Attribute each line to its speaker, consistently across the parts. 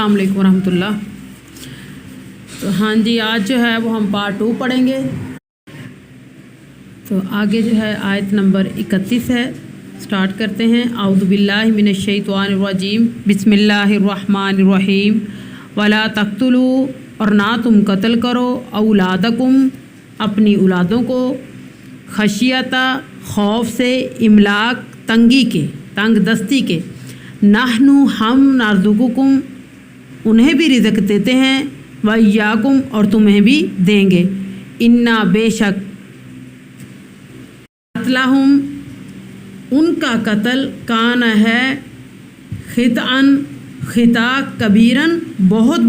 Speaker 1: अस्सलाम वालेकुम रहमतुल्लाह। तो हाँ जी, आज जो है वो हम पार्ट 2 पढ़ेंगे। तो आगे जो है आयत नंबर 31 है, स्टार्ट करते हैं। औज़ु बिल्लाहि मिनश शैतानिर रजीम, बिस्मिल्लाहिर रहमानिर रहीम। वला तक़्तुलू, और ना तुम कत्ल करो, औलादकुम, अपनी औलादों को, खशियता, खौफ से, इमलाक, तंगी के, तंग दस्ती के, नाहनु, हम, नारज़ुकुकुम, उन्हें भी रिज़्क़ देते हैं, व इय्याकुम, और तुम्हें भी देंगे। इन्ना, बेशक, कत्लहुम, उनका कत्ल, कान है, खितअन, खिता, कबीरन, बहुत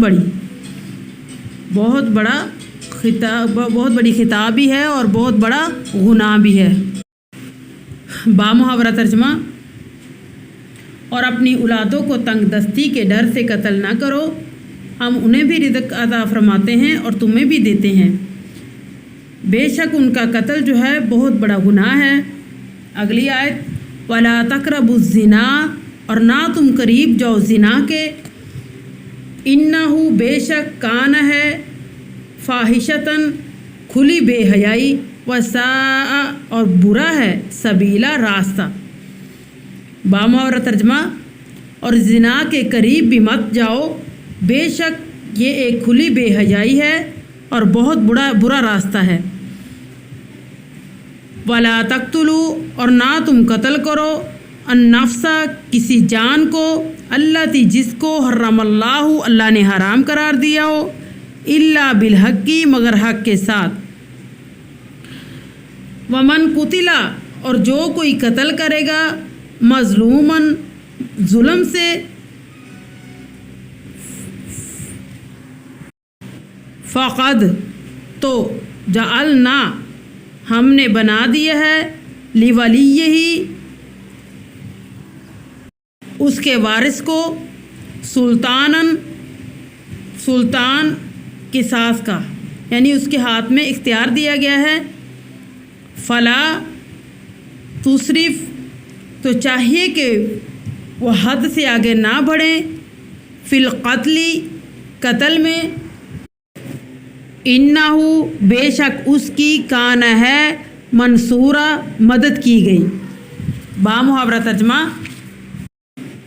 Speaker 1: बड़ी खिता भी है और बहुत बड़ा गुनाह भी है। बामुहावरा तर्जमा। और अपनी औलादों को तंग दस्ती के डर से कत्ल ना करो, हम उन्हें भी रिज़्क़ अता फरमाते हैं और तुम्हें भी देते हैं। बेशक उनका कत्ल जो है बहुत बड़ा गुनाह है। अगली आयत, वला तक़रबुज़ ज़िना, और ना तुम करीब जाओ ज़िना के, इन्नहु, बेशक, कान है, फ़ाहिशतन, खुली बेहयाई, वसाअ, और बुरा है, सबीला, रास्ता। बामुहावरा तर्जमा। और ज़िना के करीब भी मत जाओ, बेशक ये एक खुली बेहयाई है और बहुत बुरा रास्ता है। वला तक़्तुलू, और ना तुम कत्ल करो, अन्नफ्सा, किसी जान को, अल्लती, जिसको, हर्रमल्लाहु, अल्लाह ने हराम करार दिया हो, इल्ला बिलहक्की, मगर हक़ के साथ। वमन कुतिला, और जो कोई कत्ल करेगा, मज़लूमन, जुल्म से, फ़क़द, तो, जअलना, हमने बना दिया है, लिवलिय्यही, उसके वारिस को, सुल्तानन, सुल्तान, किसास का, यानी उसके हाथ में इख्तियार दिया गया है। फ़ला तुसरिफ़, तो चाहिए कि वह हद से आगे ना बढ़ें, फ़िल क़त्ली, कत्ल में, इन्नहु, बेशक उसकी, कान है, मंसूरा, मदद की गई। बामुहावरा तर्जमा।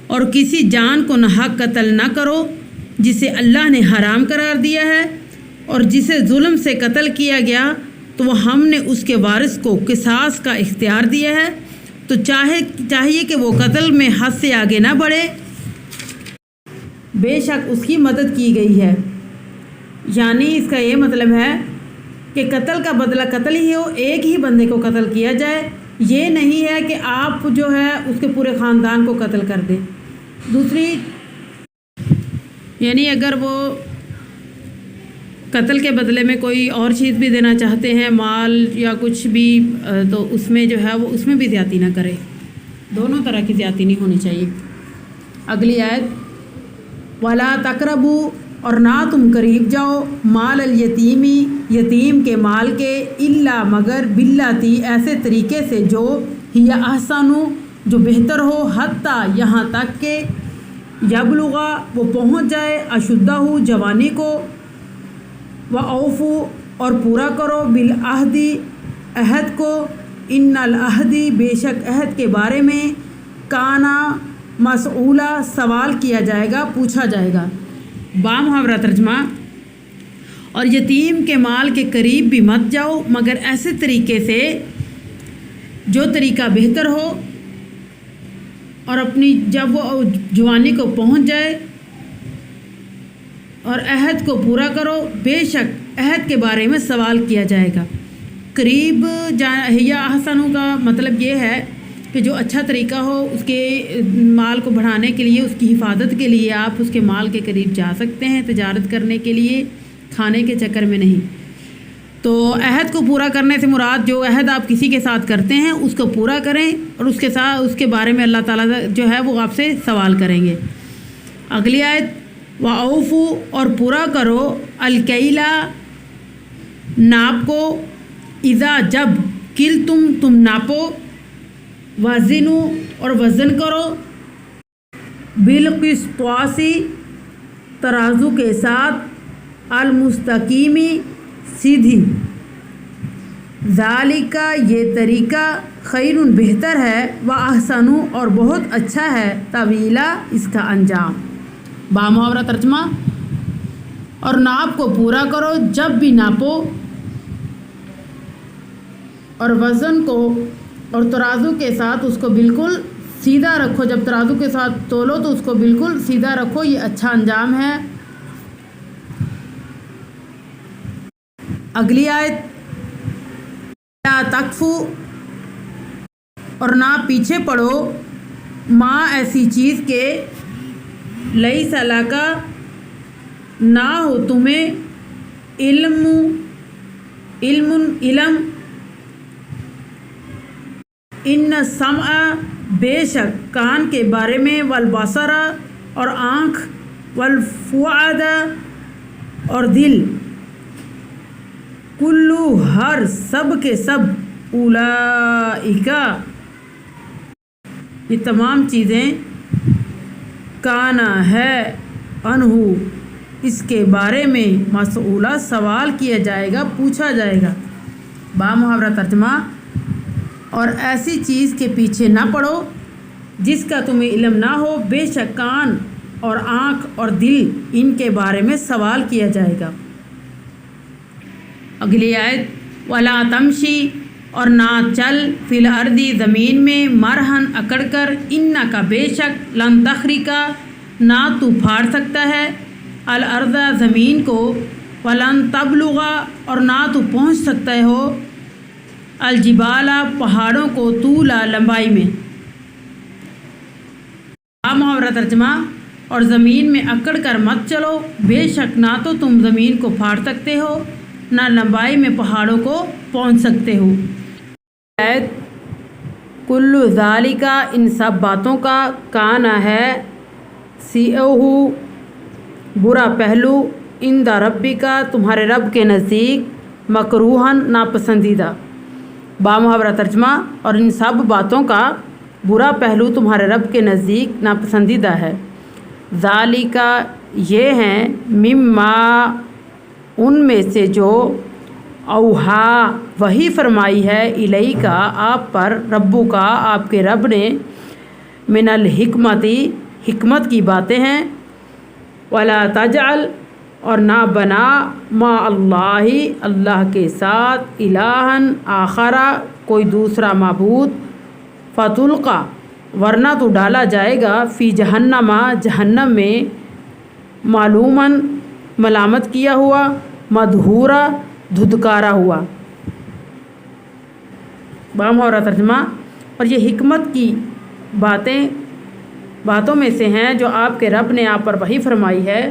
Speaker 1: और किसी जान को नाहक कत्ल न करो, जिसे अल्लाह ने हराम करार दिया है, और जिसे जुल्म से कत्ल किया गया तो वह हमने उसके वारिस को किसास का इख्तियार दिया है। तो चाहिए कि वो कत्ल में हद से आगे ना बढ़े, बेशक उसकी मदद की गई है। यानी इसका ये मतलब है कि कत्ल का बदला कत्ल ही हो, एक ही बंदे को कत्ल किया जाए। ये नहीं है कि आप जो है उसके पूरे ख़ानदान को कत्ल कर दें। दूसरी, यानी अगर वो कत्ल के बदले में कोई और चीज़ भी देना चाहते हैं, माल या कुछ भी, तो उसमें जो है वो उसमें भी ज़्यादती ना करे। दोनों तरह की ज़्यादती नहीं होनी चाहिए। अगली आयत, वला तक़रबू, और ना तुम करीब जाओ, माल अल यतीमी, यतीम के माल के, इल्ला, मगर, बिल्लाती, ऐसे तरीके से जो, हिया अहसनु, जो बेहतर हो, हत्ता, यहाँ तक के, यबलुगा, वो पहुँच जाए, अशुद्धहु, जवानी को, व औफू, और पूरा करो, बिल अहदी, अहद को, इन्नल अहदी, बेशक अहद के बारे में, काना, मसऊला, सवाल किया जाएगा, पूछा जाएगा। बामुहावरा तर्जमा। और यतीम के माल के करीब भी मत जाओ, मगर ऐसे तरीके से जो तरीका बेहतर हो, और अपनी जब वो जवानी को पहुंच जाए, और अहद को पूरा करो, बेशक अहद के बारे में सवाल किया जाएगा। करीब या अहसनों का मतलब ये है कि जो अच्छा तरीका हो, उसके माल को बढ़ाने के लिए, उसकी हिफाजत के लिए आप उसके माल के करीब जा सकते हैं, तजारत करने के लिए, खाने के चक्कर में नहीं। तो अहद को पूरा करने से मुराद, जो अहद आप किसी के साथ करते हैं उसको पूरा करें, और उसके बारे में अल्लाह ताला जो है वो आपसे सवाल करेंगे। अगली आयत, व औफू, और पूरा करो, अलकैला, नाप को, इज़ा, जब, किल, तुम नापो, वज़िनु, और वज़न करो, बिलक़िस्त्वासी, ترازو کے ساتھ، المستقیمی سیدھی، ذالکا یہ طریقہ، خیر بہتر ہے، و احسن اور بہت اچھا ہے، طویلا اس کا انجام۔ بامحاورہ ترجمہ: اور ناپ کو پورا کرو جب بھی ناپو، اور وزن کو اور ترازو کے ساتھ اس کو بالکل سیدھا رکھو، جب ترازو کے ساتھ تولو تو اس کو بالکل سیدھا رکھو، یہ اچھا انجام ہے۔ اگلی آیت، لا تکفو اور نہ پیچھے پڑو، ماں ایسی چیز کے، لیس لکا نہ ہو تمہیں، علم ان السمع بے شک کان کے بارے میں، والبصر اور آنکھ، والفؤاد اور دل، کلو ہر سب کے سب، اولئک یہ تمام چیزیں، کانا ہے، انہو اس کے بارے میں، مسئولہ سوال کیا جائے گا، پوچھا جائے گا۔ بامحاورہ ترجمہ: اور ایسی چیز کے پیچھے نہ پڑو جس کا تمہیں علم نہ ہو، بے شک کان اور آنکھ اور دل، ان کے بارے میں سوال کیا جائے گا۔ اگلی آیت، ولا تمشی اور نہ چل، فی الارض زمین میں، مرہن اکڑ کر، انکا بے شک، لن تخرقا نہ تو پھاڑ سکتا ہے، الارض زمین کو، ولن تبلغا اور نہ تو پہنچ سکتا ہو، الجبال پہاڑوں کو، طولا لمبائی میں۔ محاورہ ترجمہ: اور زمین میں اکڑ کر مت چلو، بے شک نہ تو تم زمین کو پھاڑ سکتے ہو، نہ لمبائی میں پہاڑوں کو پہنچ سکتے ہو۔ کل ذالک ان سب باتوں کا، کانا ہے، سیئہ برا پہلو، عند ربک تمہارے رب کے نزدیک، مکروہن ناپسندیدہ۔ بامحاورہ ترجمہ: اور ان سب باتوں کا برا پہلو تمہارے رب کے نزدیک ناپسندیدہ ہے۔ ذالک یہ ہیں، مما ان میں سے جو، اوہا وحی فرمائی ہے، الیک آپ پر، ربو کا آپ کے رب نے، من الحکمتی حکمت کی باتیں ہیں، ولا تجعل اور نہ بنا، مع اللہ اللہ کے ساتھ، الہًا آخر کوئی دوسرا معبود، فتلقی ورنہ تو ڈالا جائے گا، فی جہنم جہنم میں، ملوماً ملامت کیا ہوا، مدحورا دھتکارا ہوا۔ بامحاورہ ترجمہ: اور یہ حکمت کی باتوں میں سے ہیں جو آپ کے رب نے آپ پر وحی فرمائی ہے،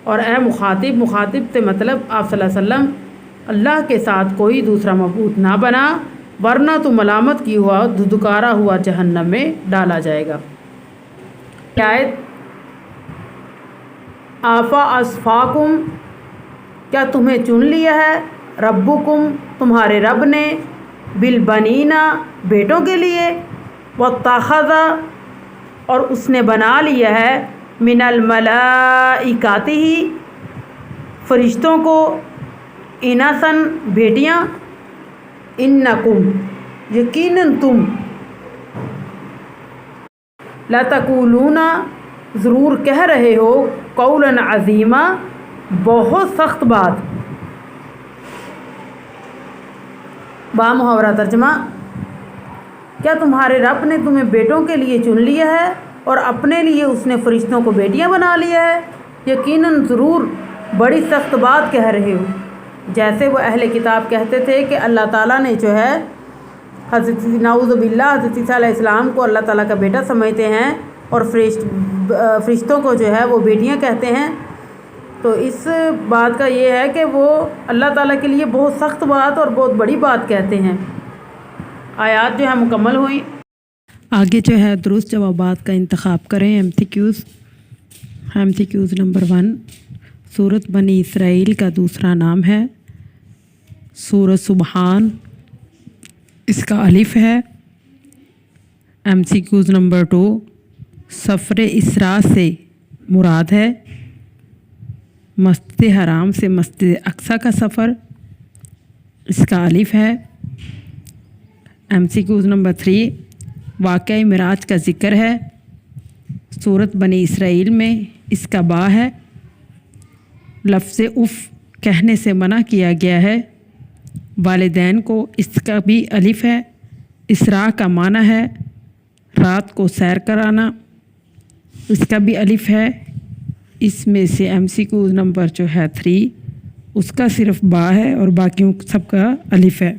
Speaker 1: اور اے مخاطب سے مطلب آپ صلی اللہ علیہ وسلم، اللہ کے ساتھ کوئی دوسرا معبود نہ بنا، ورنہ تو ملامت کی ہوا، دھتکارا ہوا جہنم میں ڈالا جائے گا۔ آیت، آفا اصفاکم کیا تمہیں چن لیا ہے، ربکم تمہارے رب نے، بالبنین بیٹوں کے لیے، واتخذ اور اس نے بنا لیا ہے، من الملائکات فرشتوں کو، اناثاً بیٹیاں، انکم یقیناً تم، لتقولون ضرور کہہ رہے ہو، قولا عظیما بہت سخت بات۔ بامحاورہ ترجمہ: کیا تمہارے رب نے تمہیں بیٹوں کے لیے چن لیا ہے، اور اپنے لیے اس نے فرشتوں کو بیٹیاں بنا لیا ہے، یقیناً ضرور بڑی سخت بات کہہ رہے ہو۔ جیسے وہ اہل کتاب کہتے تھے کہ اللہ تعالیٰ نے جو ہے حضرت نعوذ باللہ حضرت عیسیٰ علیہ السلام کو اللہ تعالیٰ کا بیٹا سمجھتے ہیں، اور فرشتوں کو جو ہے وہ بیٹیاں کہتے ہیں، تو اس بات کا یہ ہے کہ وہ اللہ تعالیٰ کے لیے بہت سخت بات اور بہت بڑی بات کہتے ہیں۔ آیات جو ہے مکمل ہوئیں۔ آگے جو ہے درست جوابات کا انتخاب کریں۔ ایم سی کیوز نمبر 1، سورۃ بنی اسرائیل کا دوسرا نام ہے سورۃ سبحان، اس کا الف ہے۔ ایم سی کیوز نمبر 2، سفر اسراء سے مراد ہے مسجد حرام سے مسجد اقصی کا سفر، اس کا الف ہے۔ MCQ نمبر 3، واقعہ معراج کا ذکر ہے سورۃ بنی اسرائیل میں، اس کا با ہے۔ لفظ اف کہنے سے منع کیا گیا ہے والدین کو، اس کا بھی الف ہے۔ اسراء کا معنی ہے رات کو سیر کرانا، اس کا بھی الف ہے۔ اس میں سے MCQ نمبر جو ہے 3، اس کا صرف با ہے اور باقیوں سب کا الف ہے۔